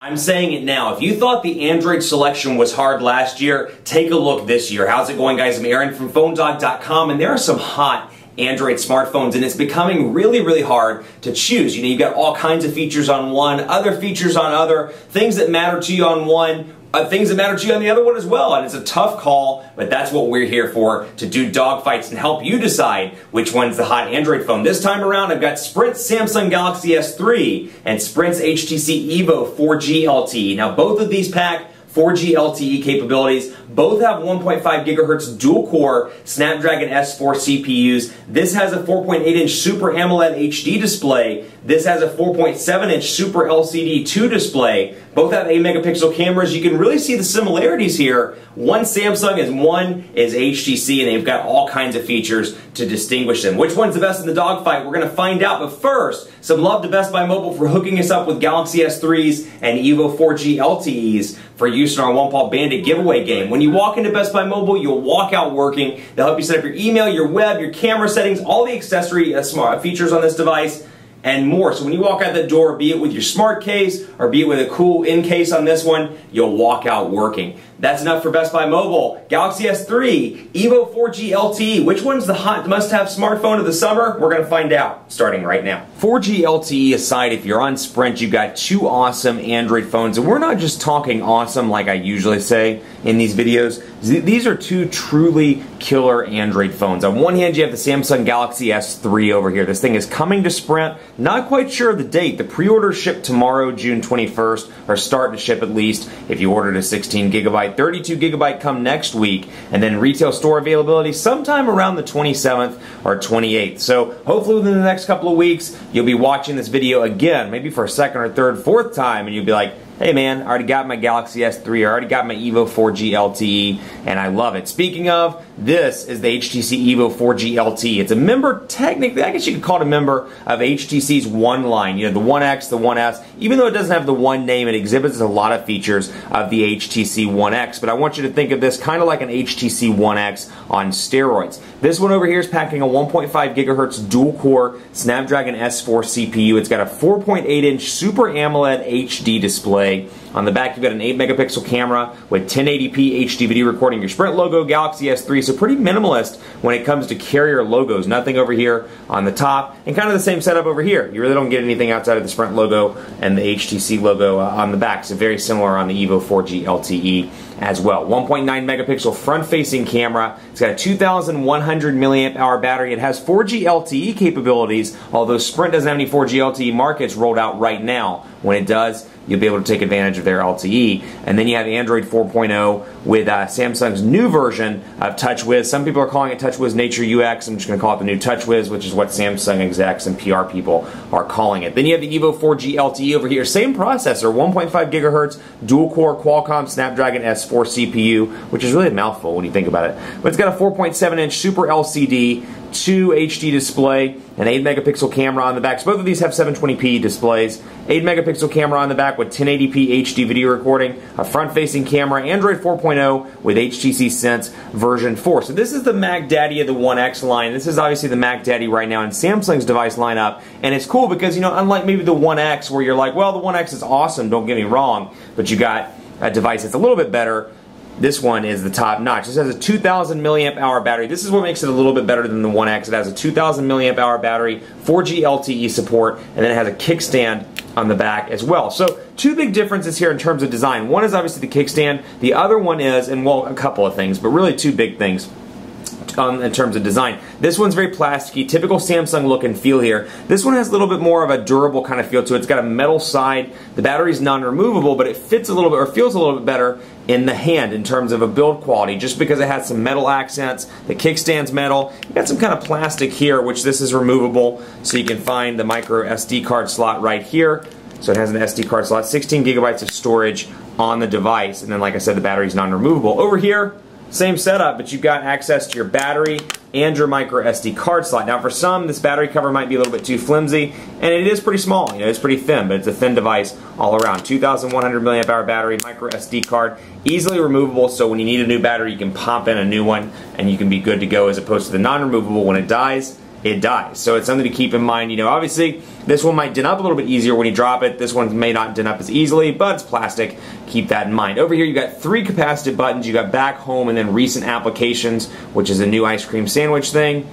I'm saying it now. If you thought the Android selection was hard last year, take a look this year. How's it going, guys? I'm Aaron from PhoneDog.com, and there are some hot Android smartphones, and it's becoming really, really hard to choose. You know, you've got all kinds of features on one, other features on other, things that matter to you on one, things that matter to you on the other one as well, and it's a tough call, but that's what we're here for, to do dogfights and help you decide which one's the hot Android phone. This time around, I've got Sprint's Samsung Galaxy S3 and Sprint's HTC Evo 4G LTE. Now, both of these pack 4G LTE capabilities. Both have 1.5 gigahertz dual-core Snapdragon S4 CPUs. This has a 4.8-inch Super AMOLED HD display. This has a 4.7-inch Super LCD2 display. Both have 8-megapixel cameras. You can really see the similarities here. One's Samsung and one is HTC, and they've got all kinds of features to distinguish them. Which one's the best in the dogfight? We're going to find out, but first, some love to Best Buy Mobile for hooking us up with Galaxy S3s and Evo 4G LTEs for use in our One Paw Bandit giveaway game. When you walk into Best Buy Mobile, you'll walk out working. They'll help you set up your email, your web, your camera settings, all the accessory smart features on this device, and more. So when you walk out the door, be it with your smart case or be it with a cool in case on this one, you'll walk out working. That's enough for Best Buy Mobile. Galaxy S3, Evo 4G LTE. Which one's the hot must-have smartphone of the summer? We're going to find out starting right now. 4G LTE aside, if you're on Sprint, you've got two awesome Android phones. And we're not just talking awesome like I usually say in these videos. These are two truly killer Android phones. On one hand, you have the Samsung Galaxy S3 over here. This thing is coming to Sprint. Not quite sure of the date. The pre-orders ship tomorrow, June 21st, or starting to ship at least if you ordered a 16 gigabyte. 32 gigabyte come next week, and then retail store availability sometime around the 27th or 28th. So hopefully within the next couple of weeks, you'll be watching this video again, maybe for a second or third, fourth time, and you'll be like, hey man, I already got my Galaxy S3, I already got my Evo 4G LTE, and I love it. Speaking of, this is the HTC Evo 4G LTE. It's a member, technically, I guess you could call it a member of HTC's One line. You know, the 1X, the 1S. Even though it doesn't have the One name, it exhibits a lot of features of the HTC One X. But I want you to think of this kind of like an HTC One X on steroids. This one over here is packing a 1.5 gigahertz dual-core Snapdragon S4 CPU. It's got a 4.8-inch Super AMOLED HD display. On the back, you've got an 8-megapixel camera with 1080p HD video recording, your Sprint logo, Galaxy S3, so pretty minimalist when it comes to carrier logos. Nothing over here on the top, and kind of the same setup over here. You really don't get anything outside of the Sprint logo and the HTC logo on the back, so very similar on the Evo 4G LTE as well. 1.9 megapixel front-facing camera. It's got a 2,100 milliamp hour battery. It has 4G LTE capabilities, although Sprint doesn't have any 4G LTE markets rolled out right now. When it does, you'll be able to take advantage of their LTE. And then you have Android 4.0 with Samsung's new version of TouchWiz. Some people are calling it TouchWiz Nature UX. I'm just going to call it the new TouchWiz, which is what Samsung execs and PR people are calling it. Then you have the Evo 4G LTE over here. Same processor, 1.5 gigahertz, dual-core Qualcomm Snapdragon S4 CPU, which is really a mouthful when you think about it. But it's got a 4.7-inch Super LCD 2 HD display, an 8-megapixel camera on the back. So both of these have 720p displays. 8-megapixel camera on the back with 1080p HD video recording, a front-facing camera, Android 4.0 with HTC Sense version 4. So this is the Mac Daddy of the One X line. This is obviously the Mac Daddy right now in Samsung's device lineup, and it's cool because, you know, unlike maybe the One X where you're like, well, the One X is awesome, don't get me wrong, but you got a device that's a little bit better. This one is the top notch. This has a 2,000 milliamp hour battery. This is what makes it a little bit better than the One X. It has a 2,000 milliamp hour battery, 4G LTE support, and then it has a kickstand on the back as well. So two big differences here in terms of design. One is obviously the kickstand. The other one is, and well, a couple of things, but really two big things. In terms of design. This one's very plasticky, typical Samsung look and feel here. This one has a little bit more of a durable kind of feel to it. It's got a metal side. The battery's non-removable, but it fits a little bit, or feels a little bit better in the hand in terms of a build quality, just because it has some metal accents. The kickstand's metal. You got some kind of plastic here, which this is removable, so you can find the micro SD card slot right here. So it has an SD card slot, 16 gigabytes of storage on the device, and then like I said, the battery's non-removable. Over here, same setup, but you've got access to your battery and your micro SD card slot. Now for some, this battery cover might be a little bit too flimsy, and it is pretty small. You know, it's pretty thin, but it's a thin device all around. 2,100 milliamp hour battery, micro SD card, easily removable, so when you need a new battery, you can pop in a new one, and you can be good to go, as opposed to the non-removable when it dies. it dies. So it's something to keep in mind. You know, obviously this one might dent up a little bit easier when you drop it. This one may not dent up as easily, but it's plastic. Keep that in mind. Over here you got 3 capacitive buttons. You got back, home, and then recent applications, which is a new ice cream sandwich thing,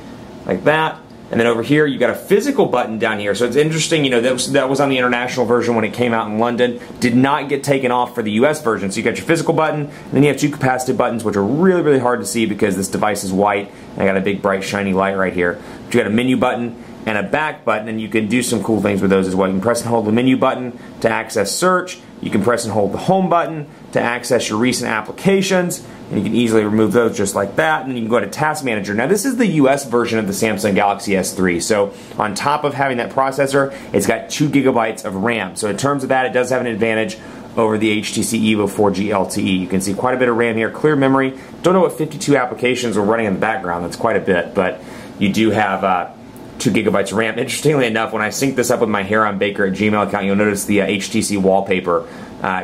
like that. And then over here, you got a physical button down here. So it's interesting, you know, that was on the international version when it came out in London. Did not get taken off for the US version. So you got your physical button, and then you have 2 capacitive buttons, which are really, really hard to see because this device is white. And I got a big, bright, shiny light right here. But you got a menu button and a back button, and you can do some cool things with those as well. You can press and hold the menu button to access search. You can press and hold the home button to access your recent applications, and you can easily remove those just like that, and then you can go to Task Manager. Now this is the US version of the Samsung Galaxy S3, so on top of having that processor, it's got 2 gigabytes of RAM. So in terms of that, it does have an advantage over the HTC Evo 4G LTE. You can see quite a bit of RAM here, clear memory. Don't know what 52 applications are running in the background, that's quite a bit, but you do have 2 gigabytes of RAM. Interestingly enough, when I sync this up with my Hair on Baker at Gmail account, you'll notice the HTC wallpaper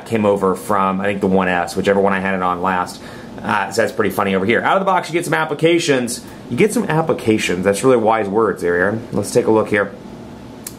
came over from, I think, the 1S, whichever one I had it on last. So that's pretty funny over here. Out of the box, you get some applications. That's really wise words there, Aaron. Let's take a look here.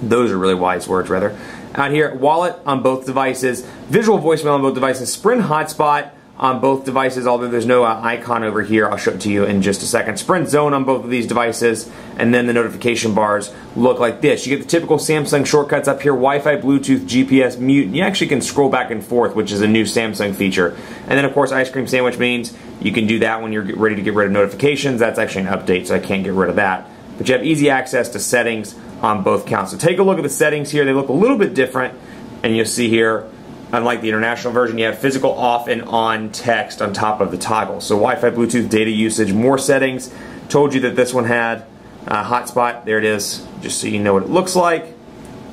Those are really wise words, rather. Out here, wallet on both devices, visual voicemail on both devices, Sprint hotspot on both devices, although there's no icon over here. I'll show it to you in just a second. Sprint zone on both of these devices, and then the notification bars look like this. You get the typical Samsung shortcuts up here, Wi-Fi, Bluetooth, GPS, mute. You actually can scroll back and forth, which is a new Samsung feature. And then of course ice cream sandwich means you can do that when you're ready to get rid of notifications. That's actually an update, so I can't get rid of that. But you have easy access to settings on both counts. So take a look at the settings here. They look a little bit different, and you'll see here, unlike the international version, you have physical off and on text on top of the toggle. So Wi-Fi, Bluetooth, data usage, more settings. Told you that this one had hotspot. There it is, just so you know what it looks like.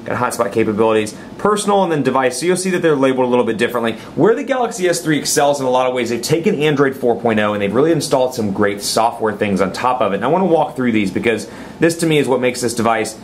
Got hotspot capabilities. Personal and then device. So you'll see that they're labeled a little bit differently. Where the Galaxy S3 excels in a lot of ways, they've taken Android 4.0 and they've really installed some great software things on top of it. And I want to walk through these because this to me is what makes this device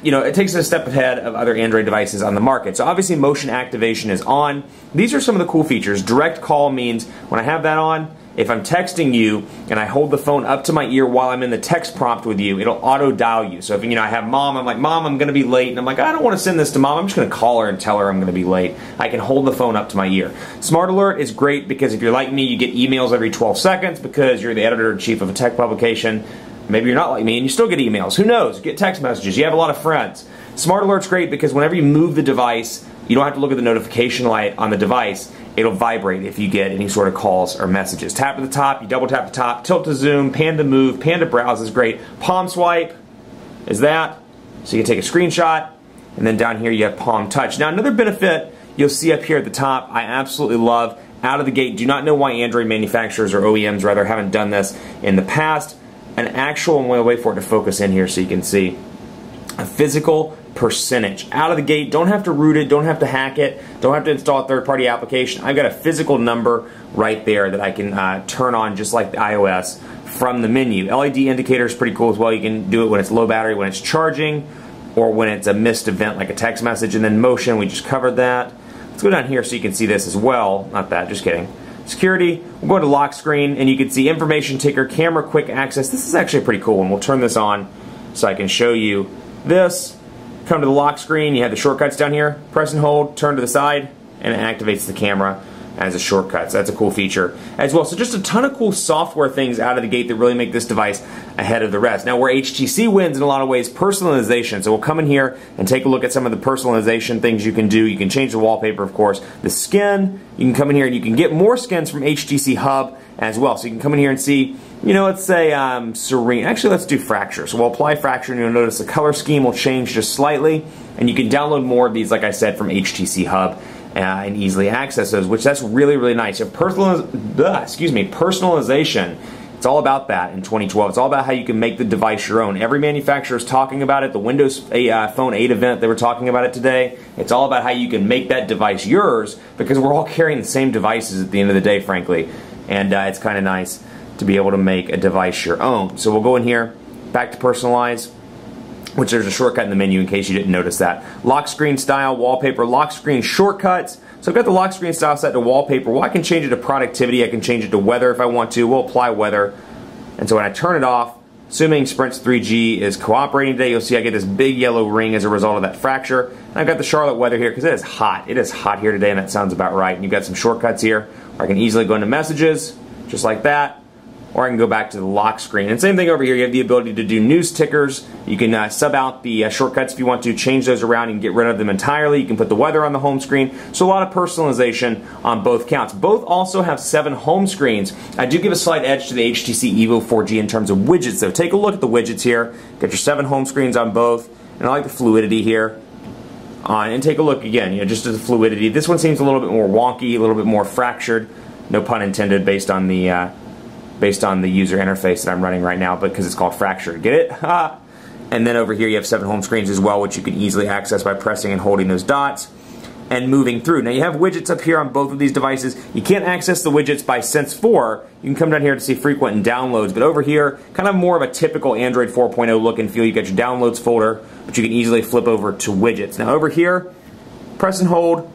you know, it takes it a step ahead of other Android devices on the market. So obviously motion activation is on. These are some of the cool features. Direct call means when I have that on, if I'm texting you and I hold the phone up to my ear while I'm in the text prompt with you, it'll auto dial you. So if, you know, I have mom, I'm like, Mom, I'm going to be late. And I'm like, I don't want to send this to Mom. I'm just going to call her and tell her I'm going to be late. I can hold the phone up to my ear. Smart Alert is great because if you're like me, you get emails every 12 seconds because you're the editor-in-chief of a tech publication. Maybe you're not like me and you still get emails. Who knows? You get text messages. You have a lot of friends. Smart Alert's great because whenever you move the device, you don't have to look at the notification light on the device. It'll vibrate if you get any sort of calls or messages. Tap to the top, you double tap the top, tilt to zoom, pan to move, pan to browse is great. Palm swipe is that. So you can take a screenshot, and then down here you have Palm Touch. Now another benefit you'll see up here at the top, I absolutely love. Out of the gate, do not know why Android manufacturers or OEMs rather haven't done this in the past. An actual, I'm going to wait for it to focus in here so you can see, a physical percentage. Out of the gate, don't have to root it, don't have to hack it, don't have to install a third-party application. I've got a physical number right there that I can turn on just like the iOS from the menu. LED indicator is pretty cool as well. You can do it when it's low battery, when it's charging, or when it's a missed event like a text message. And then motion, we just covered that. Let's go down here so you can see this as well. Not that, just kidding. Security, we'll go to lock screen and you can see information ticker, camera quick access. This is actually pretty cool, and we'll turn this on so I can show you this. Come to the lock screen, you have the shortcuts down here. Press and hold, turn to the side, and it activates the camera as a shortcut. So that's a cool feature as well. So just a ton of cool software things out of the gate that really make this device ahead of the rest. Now where HTC wins in a lot of ways, personalization. So we'll come in here and take a look at some of the personalization things you can do. You can change the wallpaper, of course. The skin, you can come in here and you can get more skins from HTC Hub as well. So you can come in here and see, you know, let's say serene. Actually, let's do fracture. So we'll apply fracture and you'll notice the color scheme will change just slightly. And you can download more of these, like I said, from HTC Hub. And easily access those, which that's really, really nice. So personalization, it's all about that in 2012. It's all about how you can make the device your own. Every manufacturer is talking about it. The Windows Phone 8 event, they were talking about it today. It's all about how you can make that device yours because we're all carrying the same devices at the end of the day, frankly. And it's kind of nice to be able to make a device your own. So we'll go in here, back to personalize, which there's a shortcut in the menu in case you didn't notice that. Lock screen style, wallpaper, lock screen shortcuts. So I've got the lock screen style set to wallpaper. Well, I can change it to productivity. I can change it to weather if I want to. We'll apply weather. And so when I turn it off, Assuming Sprint's 3G is cooperating today, you'll see I get this big yellow ring as a result of that fracture. And I've got the Charlotte weather here because it is hot. It is hot here today, and that sounds about right. And you've got some shortcuts here where I can easily go into messages, just like that. Or I can go back to the lock screen. And same thing over here, you have the ability to do news tickers. You can sub out the shortcuts if you want to, change those around and get rid of them entirely. You can put the weather on the home screen. So a lot of personalization on both counts. Both also have 7 home screens. I do give a slight edge to the HTC Evo 4G in terms of widgets, so take a look at the widgets here. Got your 7 home screens on both. And I like the fluidity here. And take a look again, just at the fluidity. This one seems a little bit more wonky, a little bit more fractured. No pun intended based on the user interface that I'm running right now, but because it's called fractured. Get it? And then over here you have 7 home screens as well, which you can easily access by pressing and holding those dots and moving through. Now you have widgets up here on both of these devices. You can't access the widgets by Sense 4. You can come down here to see frequent and downloads, but over here, kind of more of a typical Android 4.0 look and feel. You got your downloads folder, but you can easily flip over to widgets. Now over here, press and hold.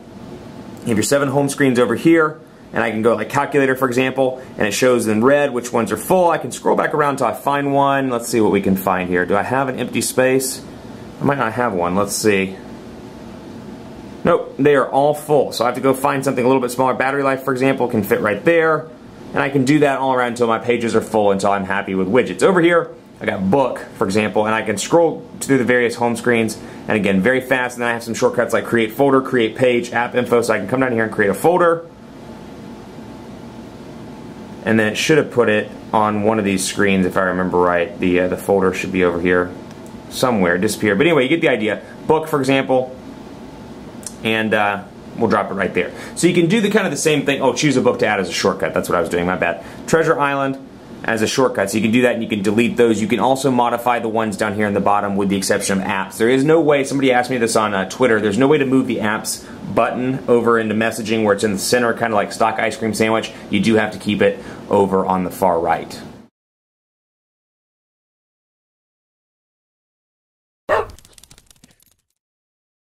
You have your 7 home screens over here. And I can go like calculator, for example, and it shows in red which ones are full. I can scroll back around until I find one. Let's see what we can find here. Do I have an empty space? I might not have one. Let's see. Nope, they are all full. So I have to go find something a little bit smaller. Battery life, for example, can fit right there. And I can do that all around until my pages are full, until I'm happy with widgets. Over here, I got book, for example, and I can scroll through the various home screens. And again, very fast. And then I have some shortcuts like create folder, create page, app info. So I can come down here and create a folder. And then it should have put it on one of these screens, if I remember right. The folder should be over here somewhere, disappeared. But anyway, you get the idea. Book, for example, and we'll drop it right there. So you can do the kind of the same thing. Oh, choose a book to add as a shortcut. That's what I was doing, my bad. Treasure Island as a shortcut. So you can do that and you can delete those. You can also modify the ones down here in the bottom with the exception of apps. There is no way, somebody asked me this on Twitter, there's no way to move the apps button over into messaging where it's in the center, kind of like stock ice cream sandwich. You do have to keep it over on the far right.